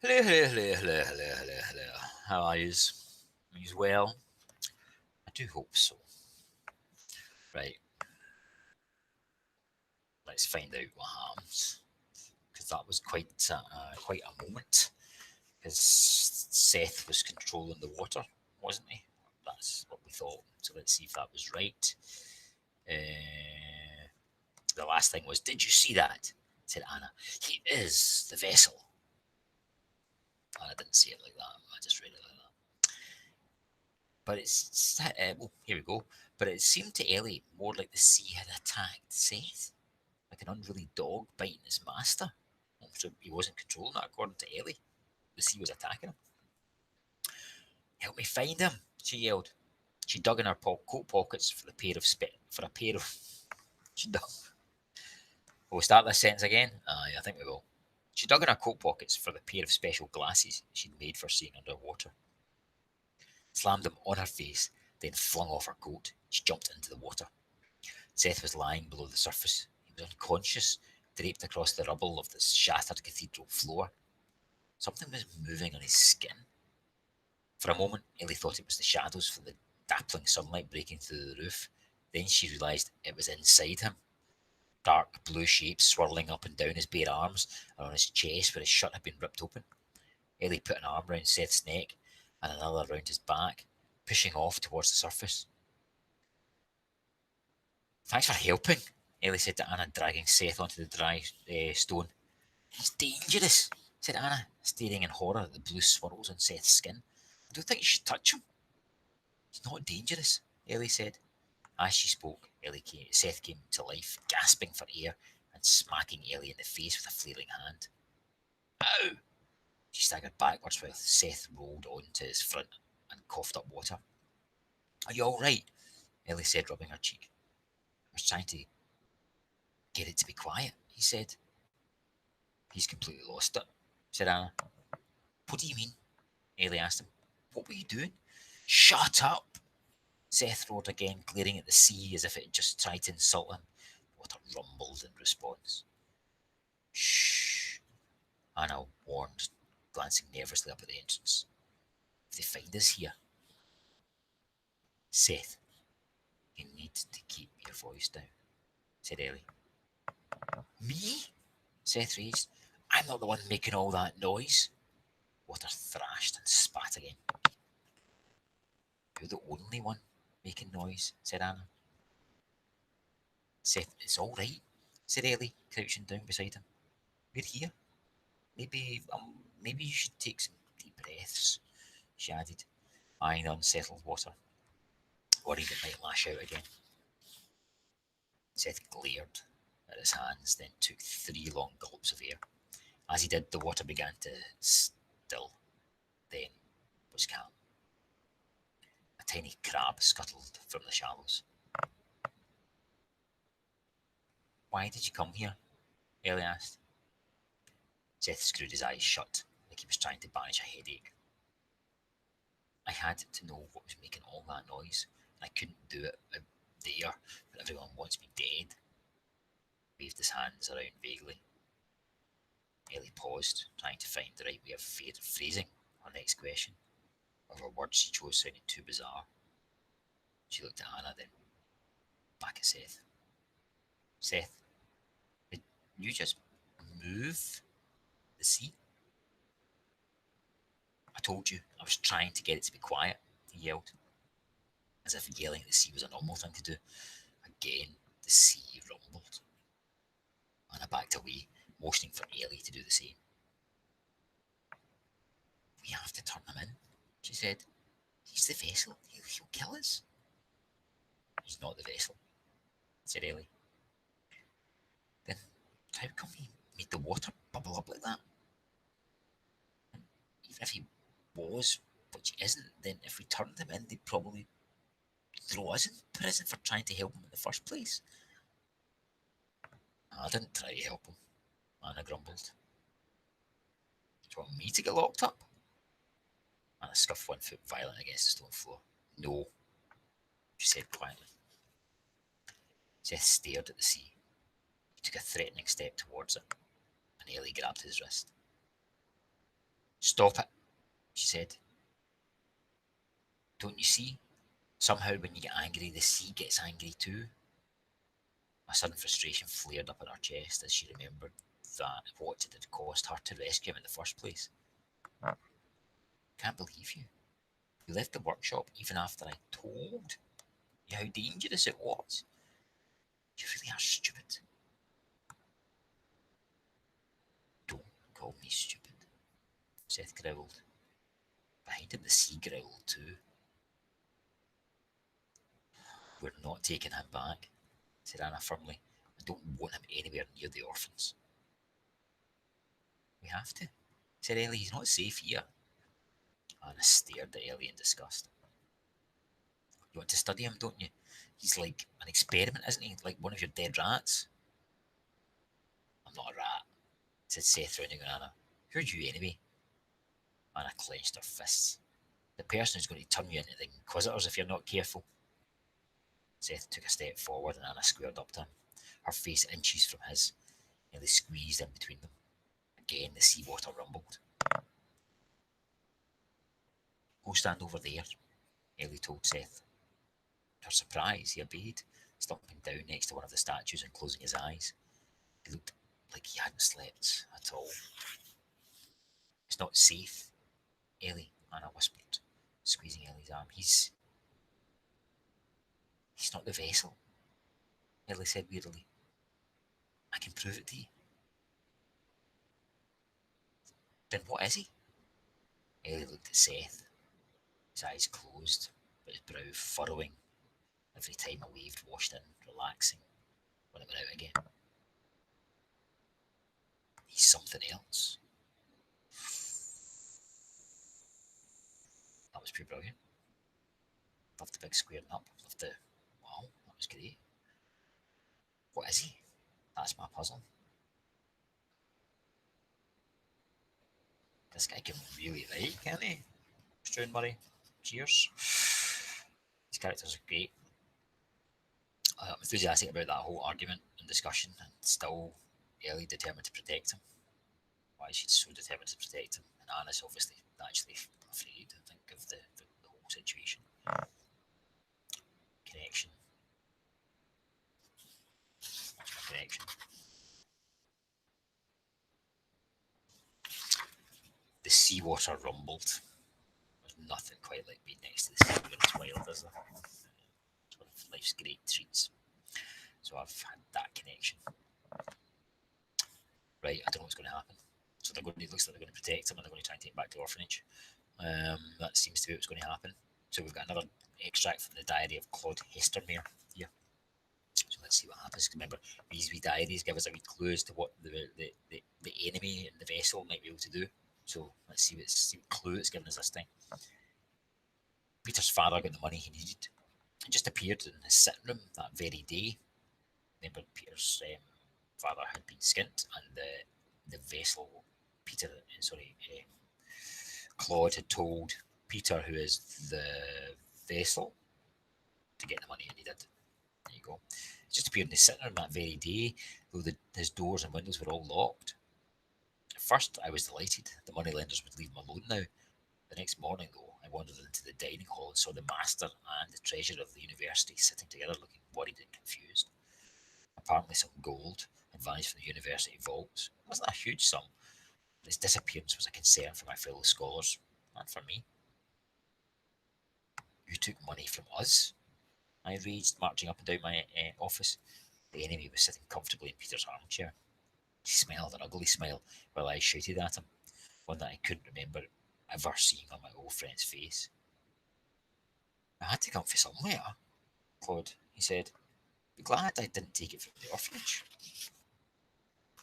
Hello, hello, hello, hello, hello, hello, hello. How are yous? Yous well? I do hope so. Right, let's find out what happens. Because that was quite a moment. Because Seth was controlling the water, wasn't he? That's what we thought. So let's see if that was right. Uh, the last thing was, did you see that? Said Anna. He is the vessel. And I didn't say it like that. I just read it like that. But well, here we go. But it seemed to Ellie more like the sea had attacked Seth, like an unruly dog biting his master. So he wasn't controlling that, according to Ellie. The sea was attacking him. Help me find him! She yelled. She dug in her coat pockets for a pair of. She dug. Will we start this sentence again? Aye, I think we will. She dug in her coat pockets for the pair of special glasses she'd made for seeing underwater. Slammed them on her face, then flung off her coat. She jumped into the water. Seth was lying below the surface. He was unconscious, draped across the rubble of the shattered cathedral floor. Something was moving on his skin. For a moment, Ellie thought it was the shadows from the dappling sunlight breaking through the roof. Then she realised it was inside him. Dark blue shapes swirling up and down his bare arms and on his chest where his shirt had been ripped open. Ellie put an arm round Seth's neck and another round his back, pushing off towards the surface. Thanks for helping, Ellie said to Anna, dragging Seth onto the dry stone. He's dangerous, said Anna, staring in horror at the blue swirls on Seth's skin. I don't think you should touch him. He's not dangerous, Ellie said. As she spoke, Seth came to life, gasping for air and smacking Ellie in the face with a flailing hand. Ow! She staggered backwards while Seth rolled onto his front and coughed up water. Are you all right? Ellie said, rubbing her cheek. I was trying to get it to be quiet, he said. He's completely lost it, said Anna. What do you mean? Ellie asked him. What were you doing? Shut up! Seth roared again, glaring at the sea as if it had just tried to insult him. Water rumbled in response. Shh, Anna warned, glancing nervously up at the entrance. If they find us here. Seth, you need to keep your voice down, said Ellie. Me? Seth raged. I'm not the one making all that noise. Water thrashed and spat again. You're the only one making noise, said Anna. Seth, it's all right, said Ellie, crouching down beside him. We're here. Maybe you should take some deep breaths, she added, eyeing the unsettled water, worried it might lash out again. Seth glared at his hands, then took 3 long gulps of air. As he did, the water began to still, then was calm. A tiny crab scuttled from the shallows. Why did you come here? Ellie asked. Seth screwed his eyes shut, like he was trying to banish a headache. I had to know what was making all that noise. I couldn't do it out there, but everyone wants me dead. He waved his hands around vaguely. Ellie paused, trying to find the right way of phrasing her next question. Whatever words she chose sounded too bizarre. She looked at Anna, then back at Seth. Seth, did you just move the sea? I told you, I was trying to get it to be quiet, he yelled, as if yelling at the sea was a normal thing to do. Again, the sea rumbled. Anna backed away, motioning for Ellie to do the same. We have to turn him in, she said. He's the vessel. He'll kill us. He's not the vessel, said Ellie. Then how come he made the water bubble up like that? And even if he was, which he isn't, then if we turned him in, they'd probably throw us in prison for trying to help him in the first place. I didn't try to help him, Anna grumbled. Do you want me to get locked up? Anna scuffed one foot violently against the stone floor. No, she said quietly. Seth stared at the sea. He took a threatening step towards it, and Ellie grabbed his wrist. Stop it, she said. Don't you see? Somehow when you get angry, the sea gets angry too. A sudden frustration flared up in her chest as she remembered that what it had cost her to rescue him in the first place. Can't believe you. You left the workshop even after I told you how dangerous it was. You really are stupid. Don't call me stupid, Seth growled. Behind him, the sea growled too. We're not taking him back, said Anna firmly. I don't want him anywhere near the orphans. We have to, said Ellie. He's not safe here. Anna stared at Ellie in disgust. You want to study him, don't you? He's like an experiment, isn't he? Like one of your dead rats. I'm not a rat, said Seth, rounding on Anna. Who are you anyway? Anna clenched her fists. The person who's going to turn you into the Inquisitors if you're not careful. Seth took a step forward and Anna squared up to him, her face inches from his, nearly squeezed in between them. Again, the seawater rumbled. Go stand over there, Ellie told Seth. To her surprise, he obeyed, slumping down next to one of the statues and closing his eyes. He looked like he hadn't slept at all. It's not safe, Ellie, Anna whispered, squeezing Ellie's arm. He's not the vessel, Ellie said wearily. I can prove it to you. Then what is he? Ellie looked at Seth, his eyes closed, but his brow furrowing every time a wave washed in, relaxing when it went out again. He's something else. That was pretty brilliant. Loved the big squaring up. Loved the, wow, that was great. What is he? That's my puzzle. This guy can really write, can't he? Struan Murray. Cheers. These characters are great. I'm enthusiastic about that whole argument and discussion, and still Ellie determined to protect him. Why she's so determined to protect him, and Anna's obviously actually afraid, I think, of the whole situation. Connection. What's my connection? The seawater rumbled. There's nothing quite like being next to the sea when it's wild, is there? It's one of life's great treats. So I've had that connection. Right, I don't know what's going to happen. So they're going to, it looks like they're going to protect him and they're going to try and take him back to the orphanage. That seems to be what's going to happen. So we've got another extract from the diary of Claude Hestermere here. So let's see what happens. Remember, these wee diaries give us a wee clue as to what the enemy in the vessel might be able to do. So let's see what clue it's given us this time. Peter's father got the money he needed. It just appeared in his sitting room that very day. Remember, Peter's father had been skint, and the vessel, Claude had told Peter, who is the vessel, to get the money, and he did. There you go. It just appeared in his sitting room that very day, though his doors and windows were all locked. At first, I was delighted. The moneylenders would leave him alone now. The next morning, though, I wandered into the dining hall and saw the master and the treasurer of the university sitting together, looking worried and confused. Apparently, some gold had vanished from the university vaults. It wasn't a huge sum, but its disappearance was a concern for my fellow scholars and for me. You took money from us? I raged, marching up and down my office. The enemy was sitting comfortably in Peter's armchair. He smiled an ugly smile while I shouted at him, one that I couldn't remember ever seeing on my old friend's face. I had to come for somewhere, Claude, he said. Be glad I didn't take it from the orphanage.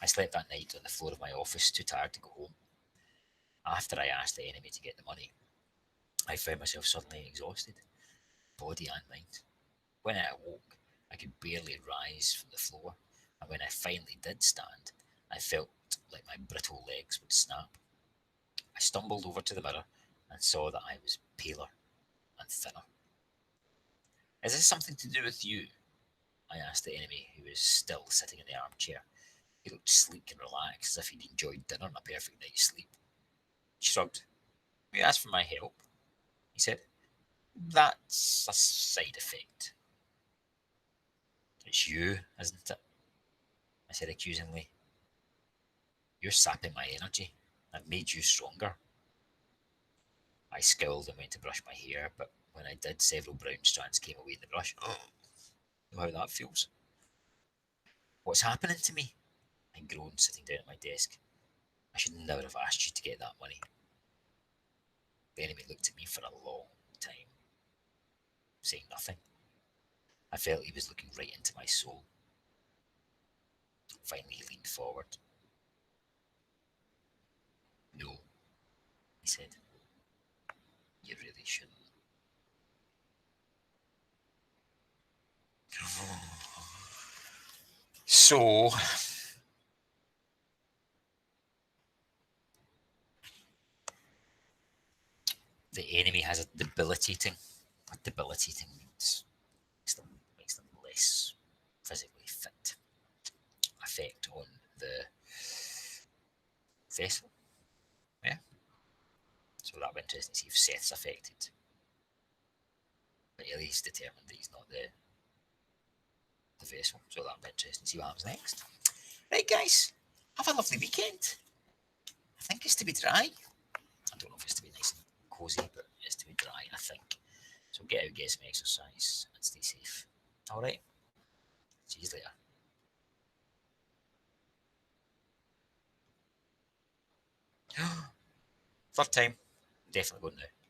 I slept that night on the floor of my office, too tired to go home. After I asked the enemy to get the money, I found myself suddenly exhausted, body and mind. When I awoke, I could barely rise from the floor, and when I finally did stand, I felt like my brittle legs would snap. I stumbled over to the mirror and saw that I was paler and thinner. Is this something to do with you? I asked the enemy, who was still sitting in the armchair. He looked sleek and relaxed, as if he'd enjoyed dinner and a perfect night's sleep. She shrugged. You asked for my help, he said. That's a side effect. It's you, isn't it? I said accusingly. You're sapping my energy. I've made you stronger. I scowled and went to brush my hair, but when I did, several brown strands came away in the brush. Know how that feels? What's happening to me? I groaned, sitting down at my desk. I should never have asked you to get that money. The enemy looked at me for a long time, saying nothing. I felt he was looking right into my soul. Finally, he leaned forward. No, he said. You really shouldn't. So, the enemy has a debilitating. What debilitating means makes them less physically fit. Effect on the vessel. Yeah. So that'll be interesting to see if Seth's affected. But Ellie's determined that he's not the vessel. So that'll be interesting to see what happens next. Right, guys. Have a lovely weekend. I think it's to be dry. I don't know if it's to be nice and cosy, but it's to be dry, I think. So get out, get some exercise, and stay safe. Alright? See you later. Third time. Definitely going now.